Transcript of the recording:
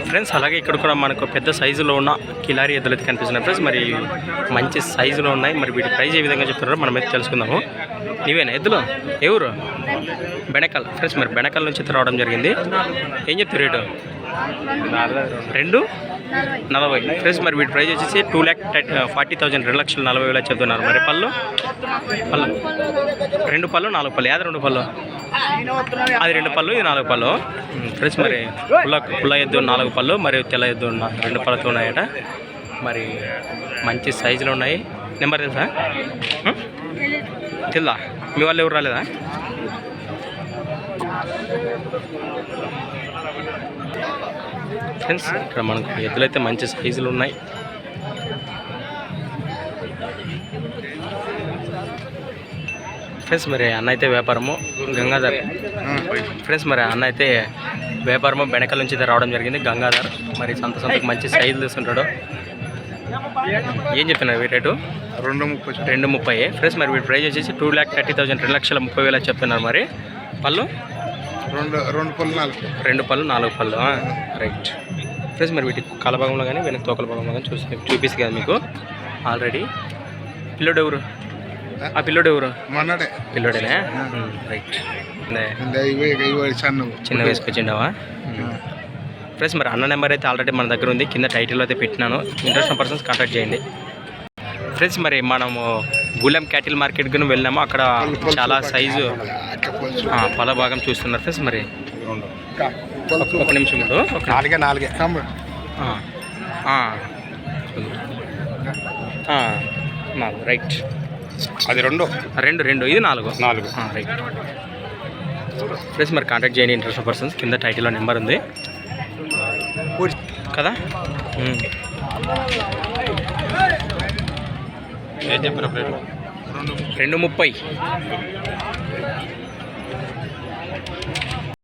Friends అలాగే ఇక్కడ కూడా మనకు పెద్ద సైజులో ఉన్న కిలారీ ఎద్దులు అయితే కనిపిస్తున్నాయి ఫ్రెండ్స్. మరి మంచి సైజులో ఉన్నాయి. మరి వీటి ప్రైజ్ ఏ విధంగా చెప్తున్నారో మనమైతే తెలుసుకుందాము. ఇవేనా ఎద్దులు? ఎవరు? బెనకల్ ఫ్రెండ్స్. మరి బెనకల్ నుంచి అయితే రావడం జరిగింది. ఏం చెప్తారు రేటు? 2,40,000 ఫ్రెండ్స్. మరి వీటి ప్రైజ్ వచ్చేసి 2,40,000 2,40,000 చెప్తున్నారు. మరి పళ్ళు 2 పళ్ళు 4 పళ్ళు. యాద 2 పళ్ళు అది 2 పళ్ళు ఇది 4 పళ్ళు ఫ్రెండ్స్. మరి పుల్ల ఎద్దు 4 పళ్ళు మరియు తెల్ల ఎద్దు 2 పళ్ళతో ఉన్నాయట. మరి మంచి సైజులో ఉన్నాయి. నెంబర్ తెలుసా? తెల్దా? మీ వాళ్ళు ఎవరు రాలేదా? ఫ్రెండ్స్ ఇక్కడ మనకు ఎద్దులైతే మంచి సైజులు ఉన్నాయి. ఫ్రెండ్స్ మరి అన్న అయితే వ్యాపారము గంగాధర్ ఫ్రెండ్స్. మరి అన్న అయితే వ్యాపారము బెనకల నుంచి అయితే రావడం జరిగింది. గంగాధర్ మరి సంతకు మంచి సైజులు తీసుకుంటాడు. ఏం చెప్తున్నారు రేటు? 2,30 ఫ్రెండ్స్. మరి వీటి ప్రైజ్ వచ్చేసి 2,30,000 2,30,000 చెప్తున్నారు. మరి పళ్ళు 2 పళ్ళు 4 పళ్ళు రైట్ ఫ్రెండ్స్. మరి వీటి కాల భాగంలో కానీ వెనక తోకల భాగంలో కానీ చూపిస్తుంది కదా మీకు ఆల్రెడీ. పిల్లోడు ఎవరు? ఆ పిల్లోడు ఎవరు? పిల్లోడేనా రైట్. చిన్న వయసుకు వచ్చిండవా ఫ్రెండ్స్. మరి అన్న నెంబర్ అయితే ఆల్రెడీ మన దగ్గర ఉంది. కింద టైటిల్లో అయితే పెట్టినాను. ఇంట్రెస్ట్ పర్సన్స్ కాంటాక్ట్ చేయండి ఫ్రెండ్స్. మరి మనము గూలెం క్యాటిల్ మార్కెట్ కానీ వెళ్ళినాము. అక్కడ చాలా సైజు పల భాగం చూస్తున్నారు ఫ్రెండ్స్. మరి ఒక నిమిషం రైట్. అది 2 ఇది 4 రైట్ ఫ్రెండ్స్. మరి కాంటాక్ట్ చేయండి ఇంట్రెస్ట్ పర్సన్స్. కింద టైటిల్లో నెంబర్ ఉంది కదా. ఏం చెప్పారు? 2,30